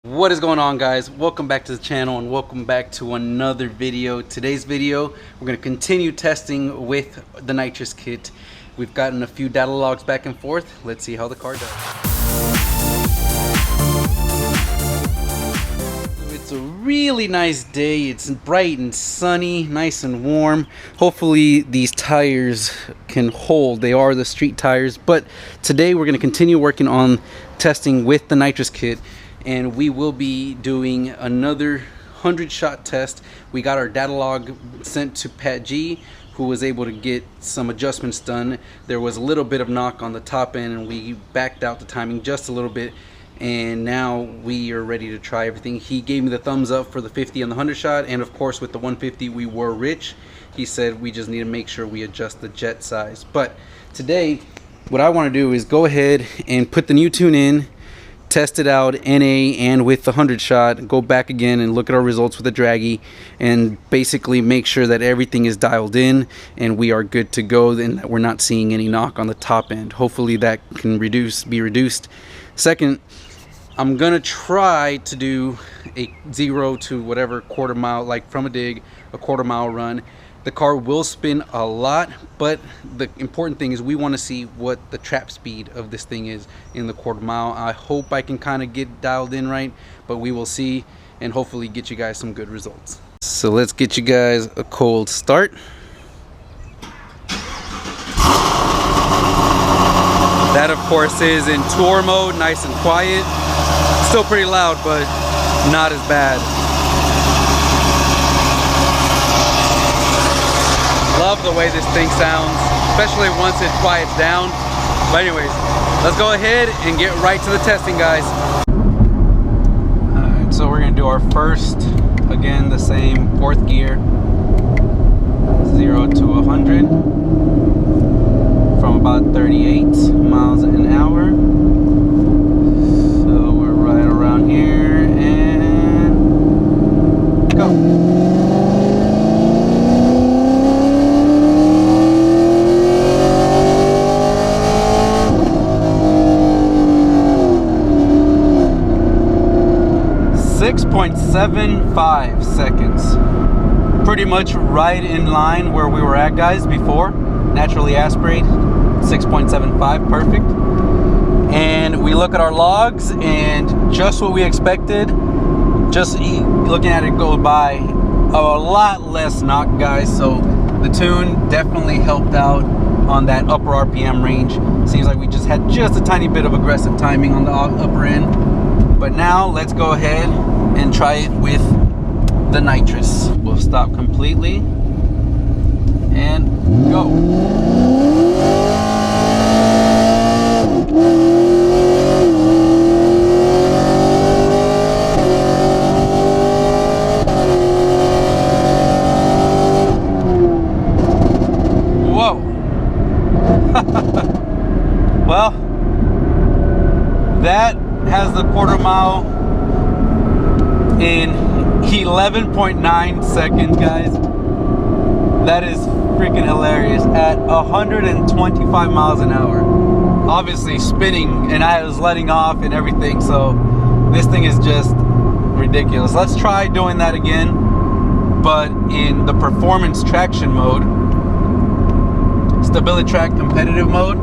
What is going on, guys? Welcome back to the channel and welcome back to another video. Today's video, we're going to continue testing with the Nitrous kit. We've gotten a few data logs back and forth. Let's see how the car does. It's a really nice day. It's bright and sunny, nice and warm. Hopefully these tires can hold. They are the street tires, but today we're going to continue working on testing with the Nitrous kit. And we will be doing another 100-shot test. We got our data log sent to Pat G, who was able to get some adjustments done. There was a little bit of knock on the top end and we backed out the timing just a little bit, and now we are ready to try everything. He gave me the thumbs up for the 50 and the 100-shot, and of course with the 150 we were rich. He said we just need to make sure we adjust the jet size. But today what I want to do is go ahead and put the new tune in, test it out NA and with the 100-shot, go back again and look at our results with the draggy, and basically make sure that everything is dialed in and we are good to go, and that we're not seeing any knock on the top end. Hopefully that can be reduced. Second, I'm gonna try to do a 0 to whatever quarter mile, like from a dig, a quarter-mile run. The car will spin a lot, but the important thing is we want to see what the trap speed of this thing is in the quarter-mile. I hope I can kind of get dialed in right, but we will see, and hopefully get you guys some good results. So let's get you guys a cold start. That of course is in tour mode, nice and quiet. Still pretty loud, but not as bad. Love the way this thing sounds, especially once it quiets down. But anyways, let's go ahead and get right to the testing, guys. Alright, so we're gonna do our first, again the same, 4th gear, 0 to 100 from about 38 miles an hour. So we're right around here and go. 6.75 seconds. Pretty much right in line where we were at, guys, before. Naturally aspirate, 6.75, perfect. And we look at our logs and just what we expected. Just looking at it go by, a lot less knock, guys. So the tune definitely helped out on that upper RPM range. Seems like we just had just a tiny bit of aggressive timing on the upper end. But now let's go ahead and try it with the Nitrous. We'll stop completely and go. Whoa. Well, that has the quarter-mile in 11.9 seconds, guys. That is freaking hilarious at 125 miles an hour. Obviously spinning, and I was letting off and everything, so this thing is just ridiculous. Let's try doing that again, but in the performance traction mode, stability track competitive mode,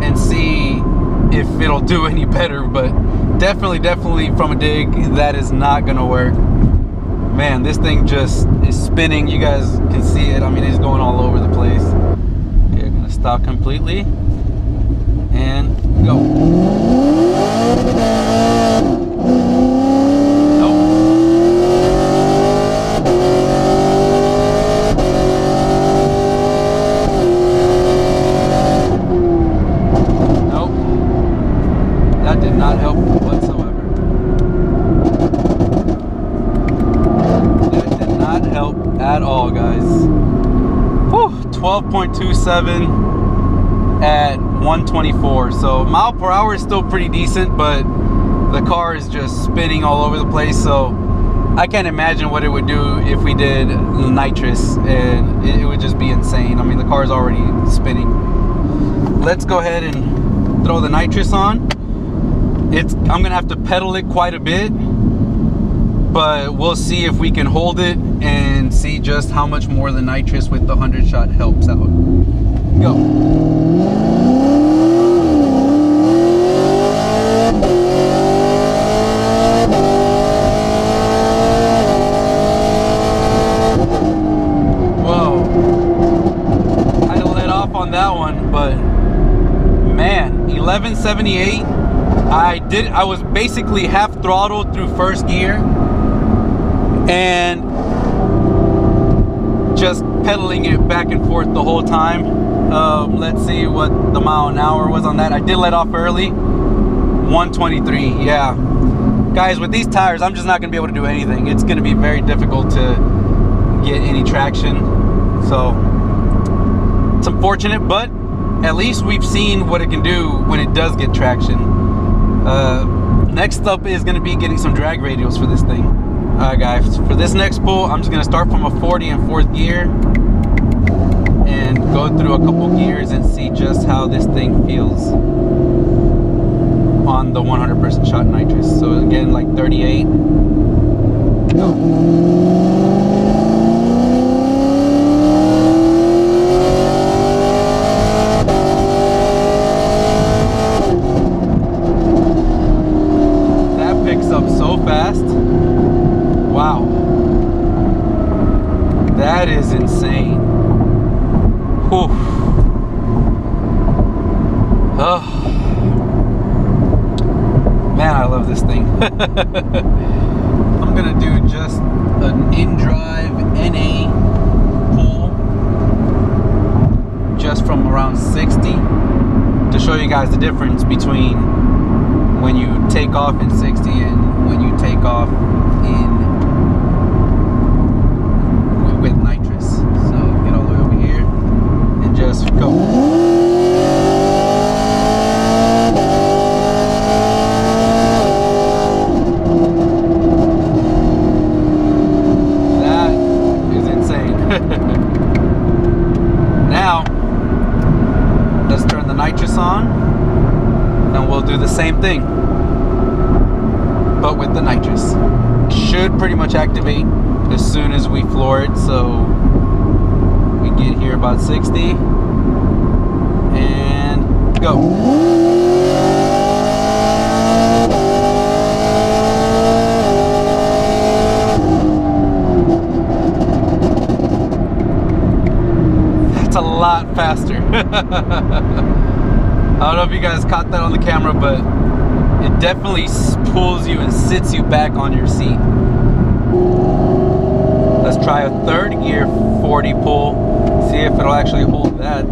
and see if it'll do any better. But definitely from a dig, that is not gonna work. Man, this thing just is spinning. You guys can see it. I mean, it's going all over the place. Okay, I'm gonna stop completely and go. That did not help whatsoever. That did not help at all, guys. Whew, 12.27 at 124. So mile per hour is still pretty decent, but the car is just spinning all over the place. So I can't imagine what it would do if we did Nitrous, and it would just be insane. I mean, the car is already spinning. Let's go ahead and throw the Nitrous on. I'm gonna have to pedal it quite a bit, but we'll see if we can hold it and see just how much more the nitrous with the 100 shot helps out. Go. Whoa. Kind of let off on that one, but man, 1178. I was basically half throttled through first gear and just pedaling it back and forth the whole time. Let's see what the mile an hour was on that. I did let off early. 123. Yeah, guys, with these tires I'm just not gonna be able to do anything. It's gonna be very difficult to get any traction, so it's unfortunate, but at least we've seen what it can do when it does get traction. Next up is going to be getting some drag radials for this thing. Alright guys, for this next pull I'm just going to start from a 40 in fourth gear and go through a couple gears and see just how this thing feels on the 100% shot nitrous. So again, like 38. Go. That is insane. Whew. Oh. Man, I love this thing. I'm gonna do just an in-drive NA pull just from around 60 to show you guys the difference between when you take off in 60 and when you take off with nitrous. So get all the way over here and just go. That is insane. Now let's turn the nitrous on and we'll do the same thing, but with the nitrous. Should pretty much activate as soon as we floor it, so we get here about 60 and go. That's a lot faster. I don't know if you guys caught that on the camera, but it definitely pulls you and sits you back on your seat. Let's try a third gear 40 pull, see if it'll actually hold that.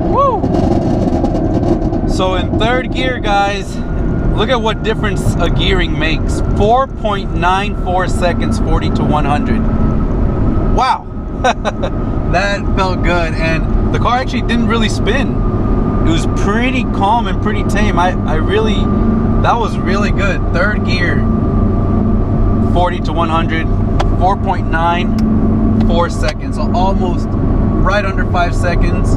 Woo! So in third gear, guys, look at what difference a gearing makes. 4.94 seconds, 40 to 100. Wow. That felt good, and the car actually didn't really spin. It was pretty calm and pretty tame. That was really good. Third gear, 40 to 100, 4.94 seconds, so almost right under 5 seconds.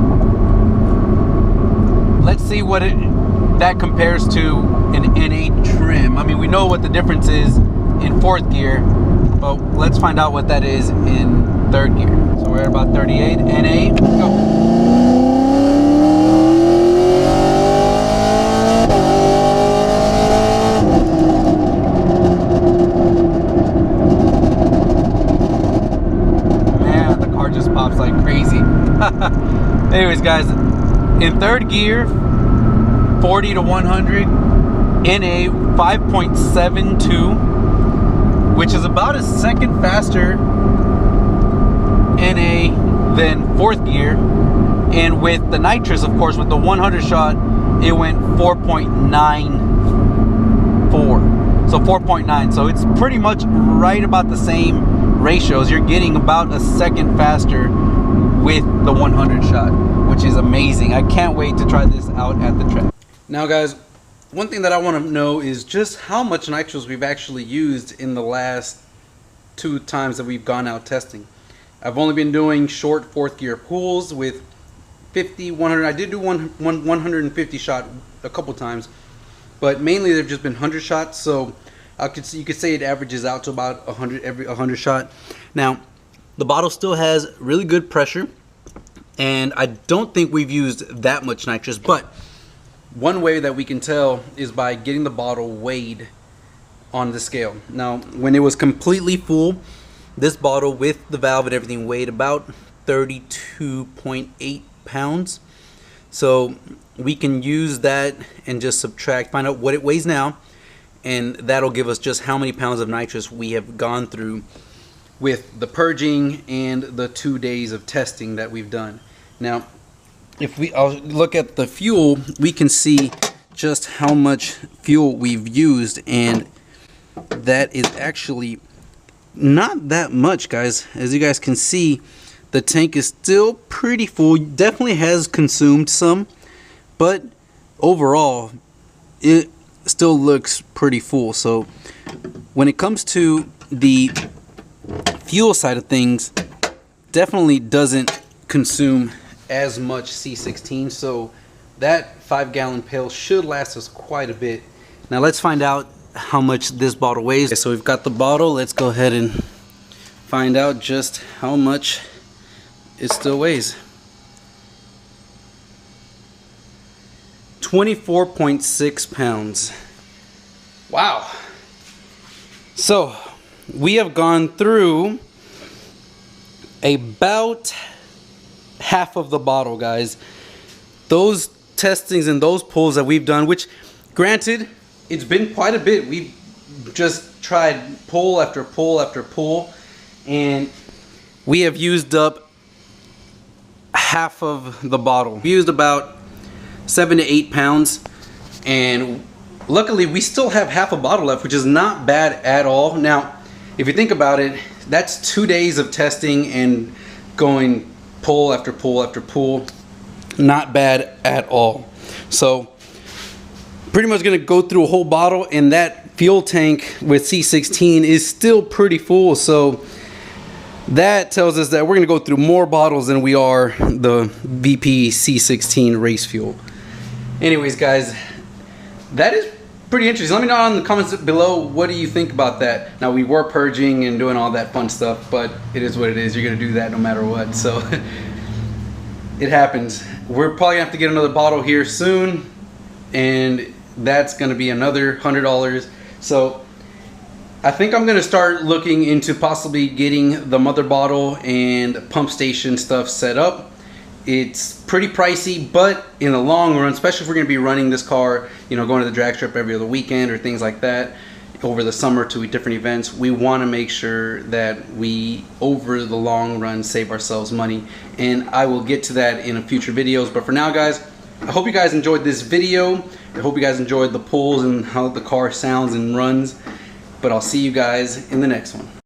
Let's see what that compares to an NA trim. I mean, we know what the difference is in fourth gear, but let's find out what that is in third gear. So we're at about 38. NA, go. Man, the car just pops like crazy. Anyways, guys, in third gear, 40 to 100, NA 5.72, which is about a second faster NA than fourth gear. And with the nitrous, of course, with the 100 shot, it went 4.94. So 4.9. So it's pretty much right about the same ratios. You're getting about a second faster with the 100 shot, which is amazing. I can't wait to try this out at the track. Now, guys, one thing that I want to know is just how much nitrous we've actually used in the last two times that we've gone out testing. I've only been doing short fourth gear pulls with 50, 100. I did do one 150 shot a couple times, but mainly they've just been 100 shots. So you could say it averages out to about 100 every 100 shot. Now, the bottle still has really good pressure, and I don't think we've used that much nitrous. But one way that we can tell is by getting the bottle weighed on the scale. Now, when it was completely full, this bottle with the valve and everything weighed about 32.8 pounds. So we can use that and just subtract, find out what it weighs now, and that'll give us just how many pounds of nitrous we have gone through with the purging and the 2 days of testing that we've done. Now, if I'll look at the fuel, we can see just how much fuel we've used, and that is actually not that much, guys. As you guys can see, the tank is still pretty full. Definitely has consumed some, but overall it still looks pretty full. So when it comes to the fuel side of things, definitely doesn't consume as much C16, so that 5-gallon pail should last us quite a bit. Now let's find out how much this bottle weighs. Okay, so we've got the bottle. Let's go ahead and find out just how much it still weighs. 24.6 pounds. Wow. So we have gone through about half of the bottle, guys. Those testings and those pulls that we've done, which granted, it's been quite a bit. We've just tried pull after pull after pull, and we have used up half of the bottle. We used about 7 to 8 pounds, and luckily we still have half a bottle left, which is not bad at all. Now, if you think about it, that's 2 days of testing and going pull after pull after pull. Not bad at all. So pretty much gonna go through a whole bottle, and that fuel tank with C16 is still pretty full. So that tells us that we're gonna go through more bottles than we are the VP C16 race fuel. Anyways, guys, that is pretty interesting. Let me know in the comments below, what do you think about that? Now, we were purging and doing all that fun stuff, but it is what it is. You're gonna do that no matter what, so it happens. We're probably gonna have to get another bottle here soon, and that's gonna be another $100. So I think I'm gonna start looking into possibly getting the mother bottle and pump station stuff set up. It's pretty pricey, but in the long run, especially if we're gonna be running this car, you know, going to the drag strip every other weekend or things like that over the summer to different events, we wanna make sure that we, over the long run, save ourselves money. And I will get to that in a future videos. But for now, guys, I hope you guys enjoyed this video. I hope you guys enjoyed the pulls and how the car sounds and runs. But I'll see you guys in the next one.